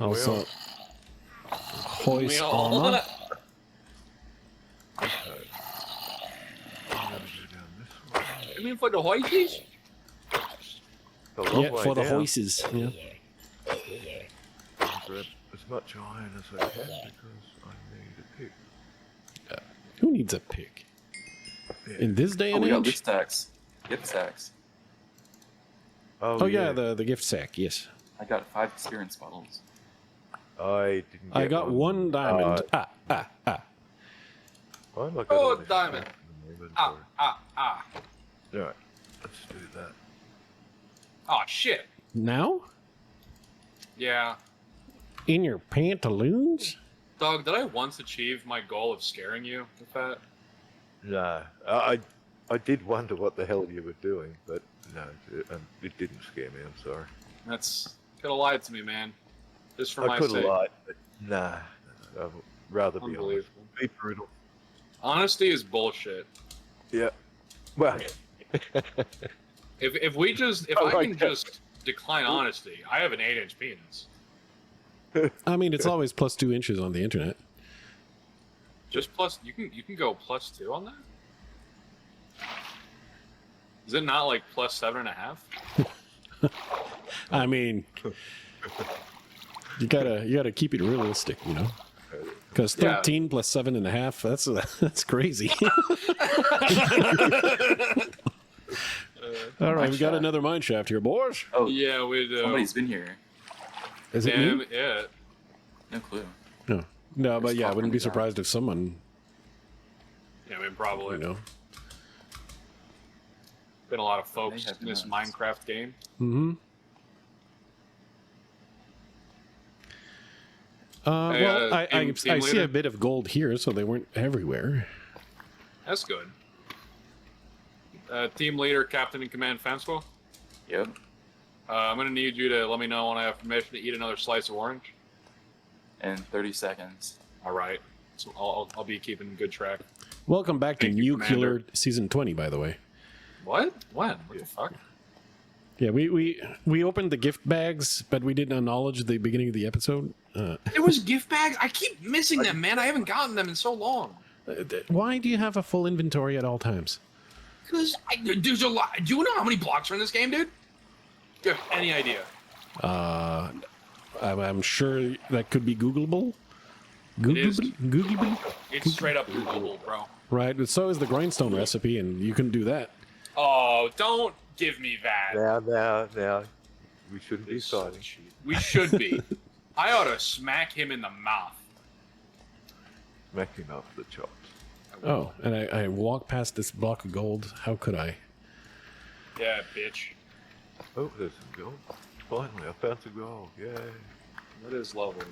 Also, hoist armor. You mean for the hoisties? Yeah, for the hoists. Yeah. Grab as much iron as I can because I need a pick. Who needs a pick? Yeah. In this day and we got age? gift stacks. Gift stacks. Oh yeah, the gift sack. Yes. I got 5 experience bottles. I didn't. I got one diamond. Why am I got Oh, all this diamond. crap in the inventory? Ah. Right, let's do that. Oh, shit. Now? Yeah. In your pantaloons? Dog, did I once achieve my goal of scaring you with that? No, I did wonder what the hell you were doing, but no, it didn't scare me. I'm sorry. That's... Could have lied to me, man. Just for I my could sake. have lied, but nah. I'd rather be honest. Unbelievable. Be brutal. Honesty is bullshit. Yeah. Well. If I can just decline honesty, I have an 8-inch penis. I mean, it's always plus 2 inches on the internet. Just plus, you can go +2 on that? Is it not like plus 7.5? I mean, you gotta keep it realistic, you know. Because 13 plus 7.5, that's crazy. All right, we got another mine shaft here, boys. Oh yeah, we do. Somebody's been here. Is it Damn me? it. No clue. No, but It's yeah, I wouldn't be talking surprised if someone, Yeah, I mean, probably. you know. Been a lot of folks have in this nuts. Minecraft game. Mm-hmm. Hey, Well, I team see leader? a bit of gold here, so they weren't everywhere. That's good. Team leader, captain in command, Fanswell. Yep. I'm gonna need you to let me know when I have permission to eat another slice of orange. In 30 seconds. All right. So I'll be keeping good track. Welcome back to Thank you, Nuclear Commander. Season 20, by the way. What? When? What the fuck? Yeah, we opened the gift bags, but we didn't acknowledge the beginning of the episode. There was gift bags. I keep missing them, man. I haven't gotten them in so long. Why do you have a full inventory at all times? Because there's a lot. Do you know how many blocks are in this game, dude? Do you have any idea? I'm sure that could be Googleable. is. Googleable? It's straight up Googleable, bro. Right, but so is the grindstone recipe, and you can do that. Oh, don't give me that. Now. We shouldn't be fighting. We should be. I ought to smack him in the mouth. Smack him up the chops. Oh, and I walked past this block of gold. How could I? Yeah, bitch. Oh, there's some gold. Finally, I found some gold. Yay. That is lovely.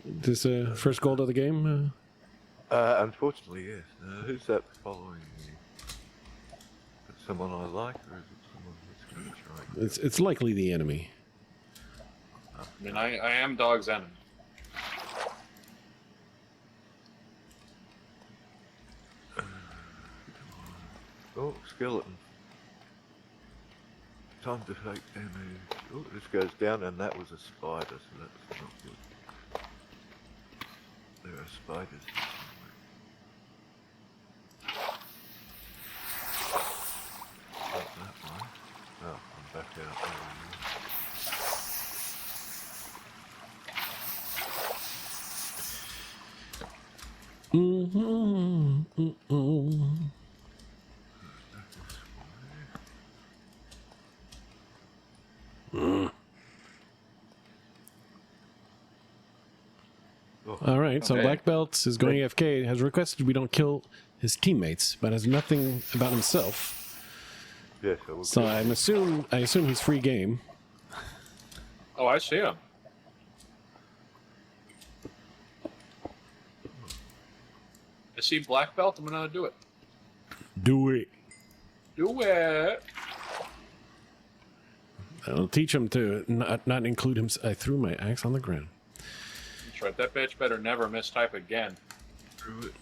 This first gold of the game? Unfortunately, yes. Who's that following me? Is it someone I like, or is it someone that's going to try? It's likely the enemy. I mean, I am dog's enemy. Oh, skeleton. Time to take damage. Oh, this goes down, and that was a spider, so that's not good. There are spiders somewhere. Not that one. Oh, I'm back out there. All right, so Okay. Black Belt is going AFK, has requested we don't kill his teammates, but has nothing about himself. Yes, I will. So I assume he's free game. Oh, I see him. I see black belt. I'm gonna do it. Do it. Do it. I'll teach him to not include him. I threw my axe on the ground. That's right. That bitch better never mistype again. Through it.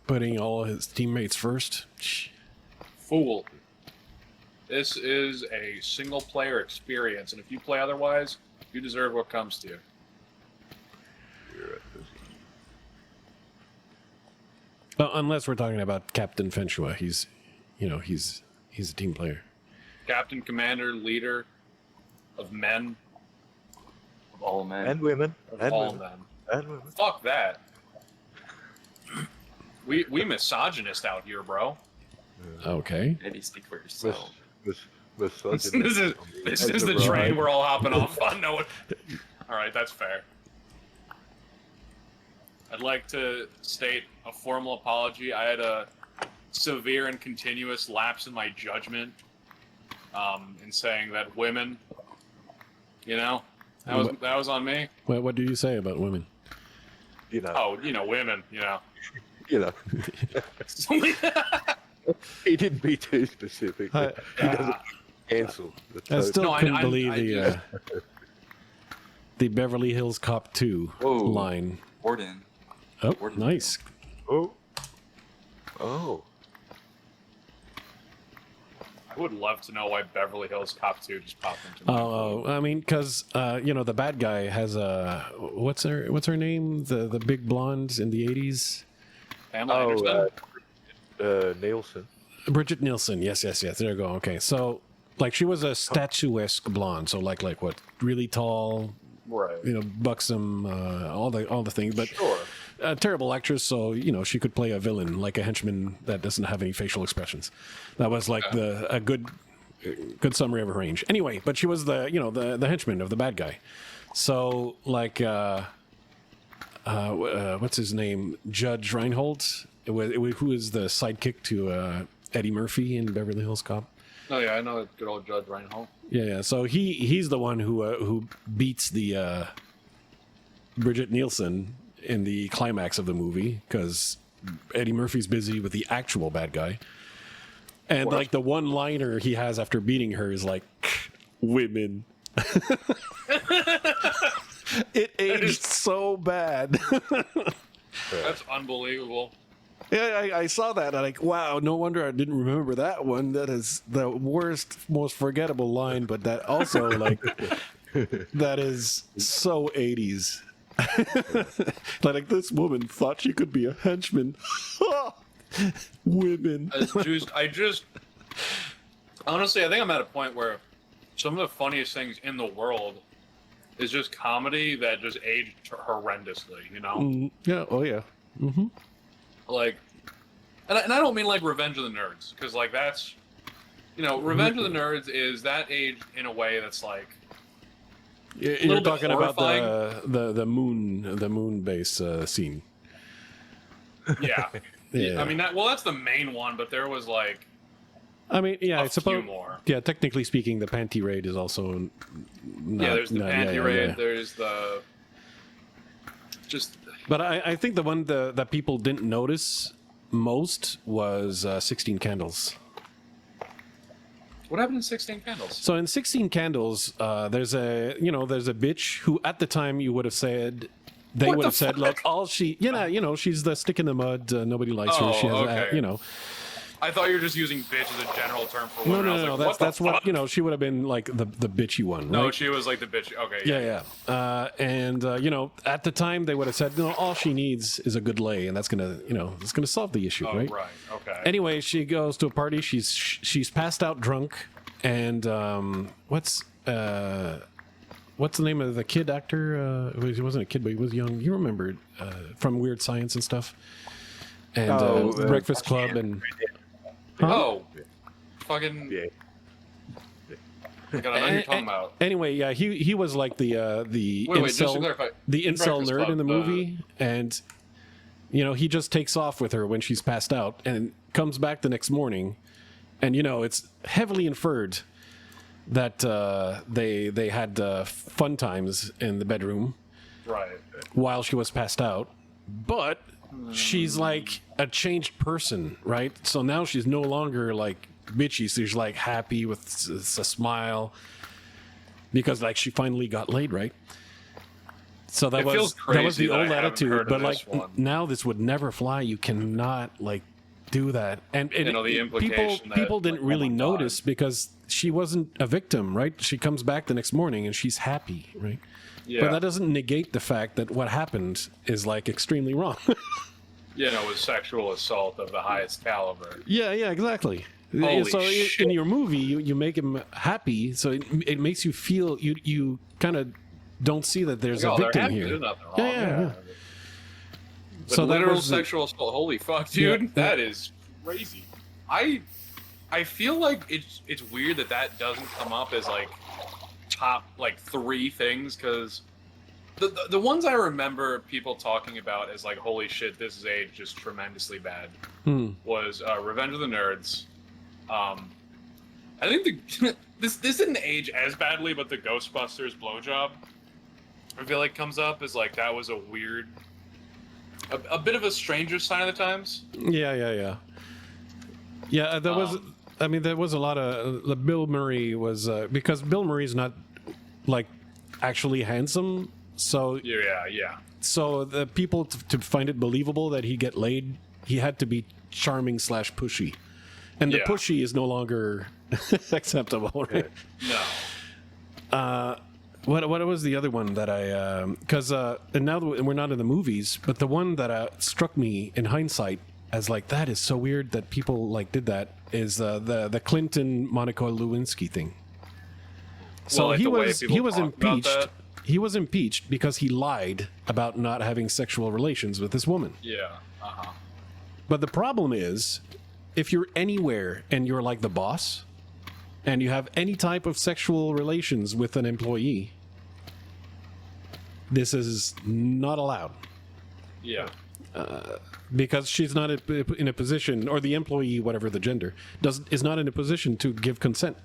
Putting all his teammates first. Shh. Fool. This is a single-player experience, and if you play otherwise, you deserve what comes to you. Well, unless we're talking about Captain Fenshua, he's a team player. Captain, commander, leader of men, Of all men. And women. of And all women. men. And women. Fuck that. We misogynist out here, bro. Okay. Maybe speak for yourself. This is the train we're all hopping off on. No one. All right, that's fair. I'd like to state a formal apology. I had a severe and continuous lapse in my judgment in saying that women, that was on me. What do you say about women? You know. Oh, women, You know. He didn't be too specific. He doesn't cancel. I still No, couldn't I believe the Beverly Hills Cop 2 Whoa. line. Warden. Oh, Warden. nice. Oh. Oh. I would love to know why Beverly Hills Cop 2 just popped into my Oh, I mean, because the bad guy has a what's her name? The big blonde in the 80s. Pamela Anderson. Nielsen. Bridget Nielsen. Yes. There you go. Okay, so like she was a statuesque blonde, so like what, really tall, Right. buxom, all the things, but Sure. a terrible actress. So she could play a villain, like a henchman that doesn't have any facial expressions. That was like a good summary of her range. Anyway, but she was the henchman of the bad guy. So like what's his name? Judge Reinhold. Who is the sidekick to Eddie Murphy in Beverly Hills Cop? Oh yeah, I know that good old Judge Reinhold. Yeah. So he's the one who beats the Bridget Nielsen in the climax of the movie because Eddie Murphy's busy with the actual bad guy, and like the one-liner he has after beating her is like, "Women." It aged so bad. That's unbelievable. Yeah, I saw that. I'm like, wow, no wonder I didn't remember that one. That is the worst, most forgettable line, but that also, like, that is so 80s. Like, this woman thought she could be a henchman. Women. I just honestly, I think I'm at a point where some of the funniest things in the world is just comedy that just aged horrendously, Yeah, oh yeah. Mm-hmm. Like, and I don't mean like Revenge of the Nerds, because like that's, Revenge of the Nerds is that age in a way that's like. You're talking about horrifying. the moon base scene. Yeah. Yeah. I mean that's the main one, but there was like. I mean, yeah, I few suppose. more. Yeah, technically speaking, the panty raid is also. There's the panty raid. Yeah. There's the. Just. But I think the one that people didn't notice most was 16 Candles. What happened in 16 Candles? So in 16 Candles, there's a bitch who at the time you would have said. They What would the have said, "Look, all she, she's the stick in the mud. Nobody likes her. She has, okay. I thought you were just using bitch as a general term for women. No. That's what she would have been like the bitchy one, right? No, she was like the bitch. Okay. Yeah. And at the time they would have said, no, all she needs is a good lay, and that's gonna solve the issue, Oh, right? right. Okay. Anyway, she goes to a party. She's passed out drunk, and what's the name of the kid actor? He wasn't a kid, but he was young. You remember from Weird Science and stuff, and Breakfast Club and. Huh? Oh, fucking. Yeah. I know who you're talking about. Anyway, yeah, he was like the Wait, just to incel, clarify. the incel Breakfast nerd Club, in the movie, and he just takes off with her when she's passed out, and comes back the next morning, and it's heavily inferred that they had fun times in the bedroom, Right. while she was passed out, but she's like a changed person, right? So now she's no longer like bitchy. So she's like happy with a smile because like she finally got laid, right? So that was the old attitude, but like now this would never fly. You cannot like do that. And You know, the implication that, people didn't like, oh really my God. notice because she wasn't a victim, right? She comes back the next morning and she's happy, right? Yeah. But that doesn't negate the fact that what happened is like extremely wrong. You know, it was sexual assault of the highest caliber. Yeah, exactly. Holy so shit. in your movie, you make him happy, so it makes you feel you kind of don't see that there's Like, a oh, they're victim happy. here. There's nothing wrong. Yeah. But So that literal was the- sexual assault. Holy fuck, dude. Yeah. That is crazy. I feel like it's weird that doesn't come up as like top like 3 things, because the ones I remember people talking about as like, holy shit, this is aged just tremendously bad, was Revenge of the Nerds. I think this didn't age as badly, but the Ghostbusters blowjob, I feel like, comes up as like, that was a weird, a bit of a stranger sign of the times. Yeah. There was. I mean, there was a lot of Bill Murray was because Bill Murray's not like actually handsome, so Yeah. so the people to find it believable that he'd get laid, he had to be charming / pushy, and the Yeah. pushy is no longer acceptable, right? No. What was the other one that I because and now that we're not in the movies, but the one that struck me in hindsight as like, that is so weird that people like did that, is the Clinton Monica Lewinsky thing. So Well, like he the way was people talk about impeached. that? He was impeached because he lied about not having sexual relations with this woman. Yeah. But the problem is, if you're anywhere and you're like the boss, and you have any type of sexual relations with an employee, this is not allowed. Yeah. Because she's not in a position, or the employee, whatever the gender, is not in a position to give consent.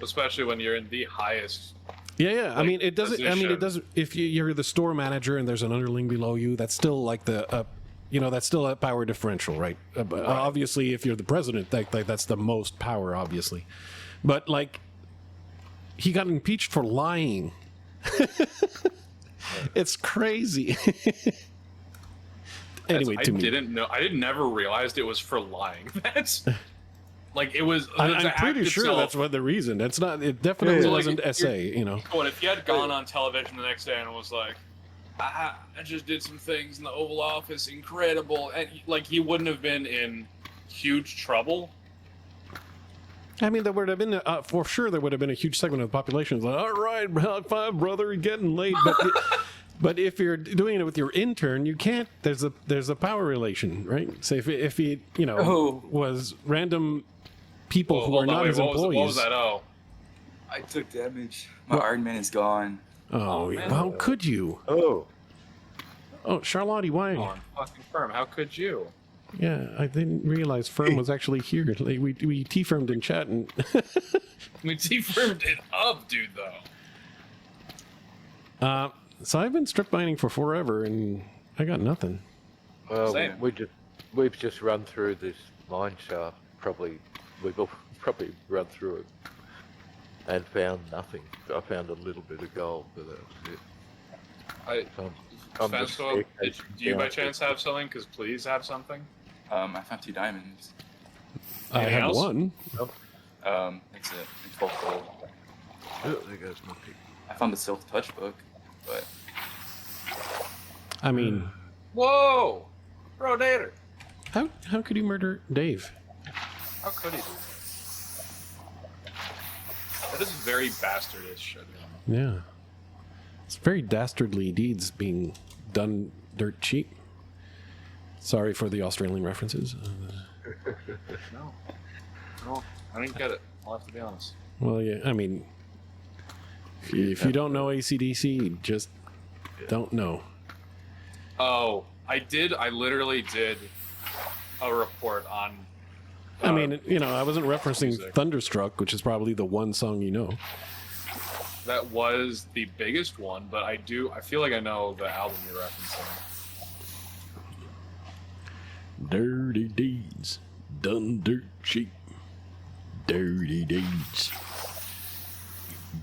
Especially when you're in the highest. Yeah. I mean, it doesn't. I mean, it position. doesn't. If you're the store manager and there's an underling below you, that's still like that's still a power differential, right? But obviously, if you're the president, that's the most power, obviously. But like, he got impeached for lying. It's crazy. Anyway, I didn't know. I never realized it was for lying. That's like, it was. I'm the pretty act sure itself. that's what the reason. It's not. It definitely So, like, wasn't you're- SA. You know. What if you had gone on television the next day and was like, I just did some things in the Oval Office, incredible, and like, he wouldn't have been in huge trouble. I mean, there would have been for sure. There would have been a huge segment of the population like, "All right, high five, brother, you're getting late." But if you're doing it with your intern, you can't. There's a power relation, right? So if he was random people who Hold are on, not wait, his what employees. was that? Oh, I took damage. My Iron Man is gone. Oh, man. how could you? Oh, Charlotte, why? on fucking firm. How could you? Yeah, I didn't realize Firm was actually here. Like, we T-firmed in chat and. We T-firmed it up, dude. Though. So I've been strip mining for forever and I got nothing. well, Same. we've just run through this mine shaft. We've all probably run through it and found nothing. I found a little bit of gold, but that was it. I'm just Fansco, do you by down. chance have something? Because please have something. I found 2 diamonds. I Anything had else? one. It's 12 gold. Oh, there goes my pick. I found the Silk Touch book, but I mean, Whoa, Brodator. how could you murder Dave? How could he do that? That is very bastardish of him. Yeah. It's very dastardly deeds being done dirt cheap. Sorry for the Australian references. No, I didn't get it. I'll have to be honest. Well, yeah, I mean, if you don't know AC/DC, just don't know. Oh, I did. I literally did a report on. I mean, I wasn't referencing music. Thunderstruck, which is probably the one song you know. That was the biggest one, but I feel like I know the album you're referencing. Dirty deeds done dirt cheap. Dirty deeds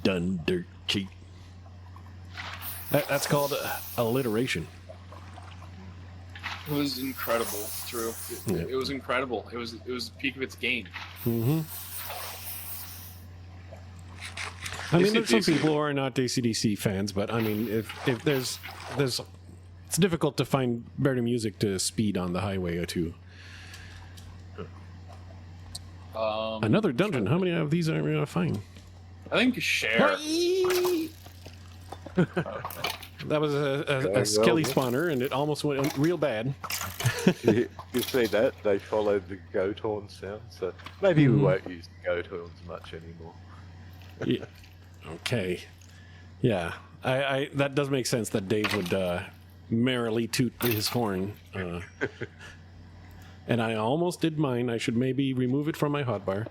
done dirt cheap. That's called alliteration. It was incredible, Drew. It was incredible. It was the peak of its game. Mm-hmm. I mean, there's some AC/DC. people who are not AC/DC fans, but I mean, if there's, it's difficult to find better music to speed on the highway or two. Another dungeon. How many of these are we gonna find? I think share. That was a skelly spawner, and it almost went real bad. You see that? They followed the goat horn sound, so maybe we won't use the goat horns much anymore. Yeah. Okay. Yeah. I that does make sense that Dave would merrily toot his horn. And I almost did mine. I should maybe remove it from my hotbar.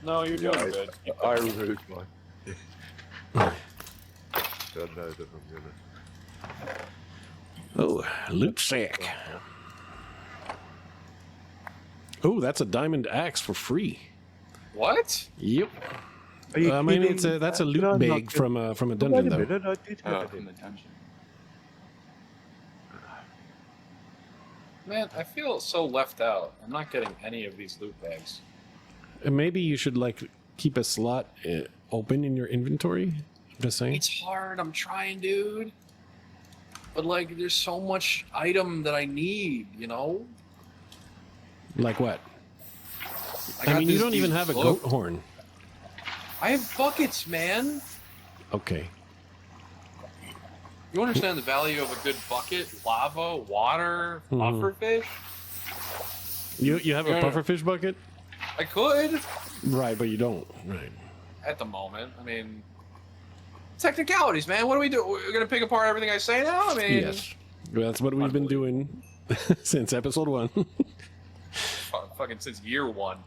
No, you're doing good. I removed mine. Don't know that I'm gonna. Oh, loot sack. Oh, that's a diamond axe for free. What? Yep. Are you I mean, kidding? that's a Did loot I bag not from a Wait dungeon, a though. minute, I did Oh, have from it. the dungeon. Man, I feel so left out. I'm not getting any of these loot bags. And maybe you should like keep a slot open in your inventory. I'm just saying. It's hard. I'm trying, dude. But like, there's so much item that I need. You know. Like what? I got mean, you this don't even huge have a book. goat horn. I have buckets, man. Okay. You understand the value of a good bucket, lava, water, pufferfish? You have a Yeah. pufferfish bucket? I could Right, but you don't. Right. at the moment. I mean, technicalities, man. What do we do? We're gonna pick apart everything I say now. I mean, Yes. That's what we've been doing since episode 1. fucking since year 1.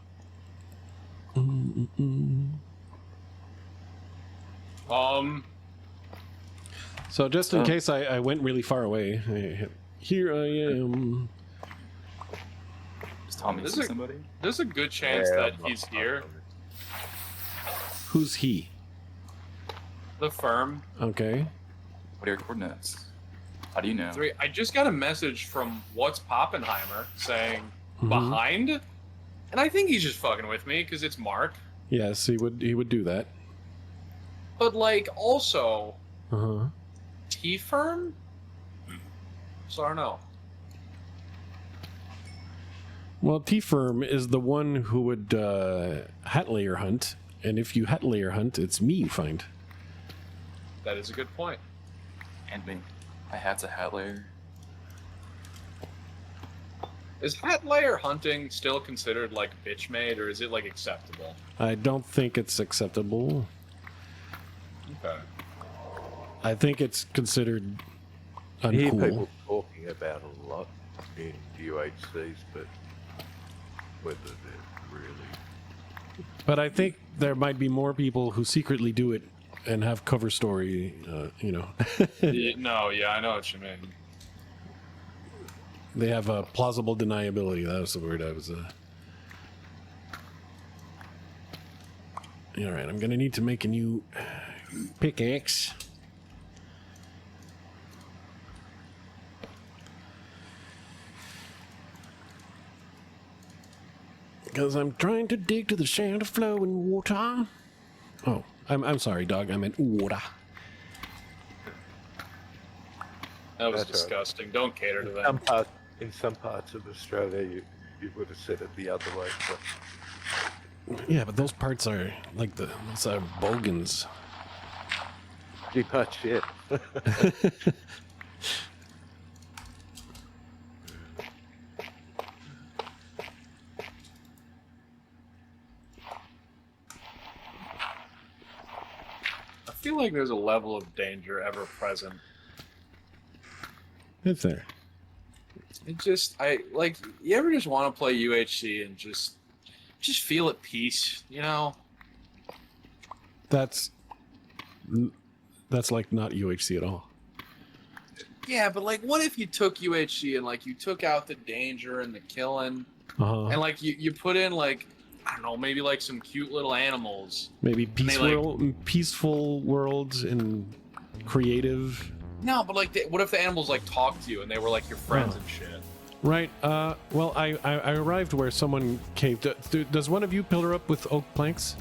So just in case I went really far away, here I am. Is Tommy This see is- somebody? There's a good chance Yeah, that I'm not- he's here. Who's he? The firm. Okay. What are your coordinates? How do you know? 3. I just got a message from What's Poppenheimer saying behind, and I think he's just fucking with me because it's Mark. Yes, he would do that. But like, also Uh-huh. T firm. So I don't know. Well, T-Firm is the one who would hat layer hunt, and if you hat layer hunt, it's me you find. That is a good point. And me. My hat's a hat layer. Is hat layer hunting still considered like bitch made, or is it like acceptable? I don't think it's acceptable. Okay. I think it's considered I hear uncool. people talking about it a lot in UHCs, but whether they're really... But I think there might be more people who secretly do it and have cover story, you know. No, yeah, I know what you mean. They have a plausible deniability. That was the word I was... All right, I'm going to need to make a new pickaxe. Because I'm trying to dig to the sound of flowing water. Oh, I'm sorry, dog. I meant water. That was That's right. disgusting. Don't cater to that. In some parts of Australia, you would have said it the other way. But Yeah, but those parts are like those are bogans. pretty much it. I feel like there's a level of danger ever present. It's there. It just, you ever just want to play UHC and just feel at peace, you know? That's like not UHC at all. Yeah, but like, what if you took UHC and like you took out the danger and the killing, Uh-huh. and like you put in like, I don't know, maybe like some cute little animals. Maybe they, peaceful worlds and creative. No, but like, what if the animals like talked to you and they were like your friends Oh. and shit? Right. Well, I arrived where someone caved. Does one of you pillar up with oak planks?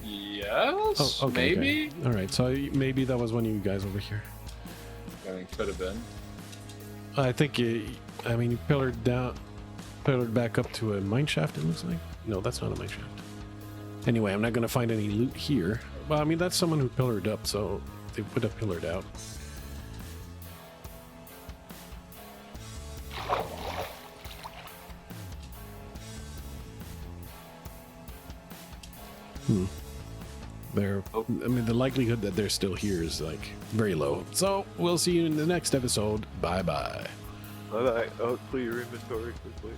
Yes, Oh, okay, maybe. okay. All right. So maybe that was one of you guys over here. I mean, could have been. I think you pillared back up to a mine shaft. It looks like. No, that's not a mine shaft. Anyway, I'm not going to find any loot here. Well, I mean, that's someone who pillared up, so they would have pillared out. I mean, the likelihood that they're still here is like very low. So we'll see you in the next episode. Bye bye. Bye-bye. Oh, clear your inventory quickly.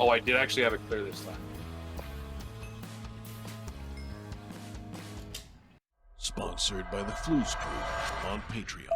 Oh, I did actually have it clear this time. Sponsored by the Flues Crew on Patreon.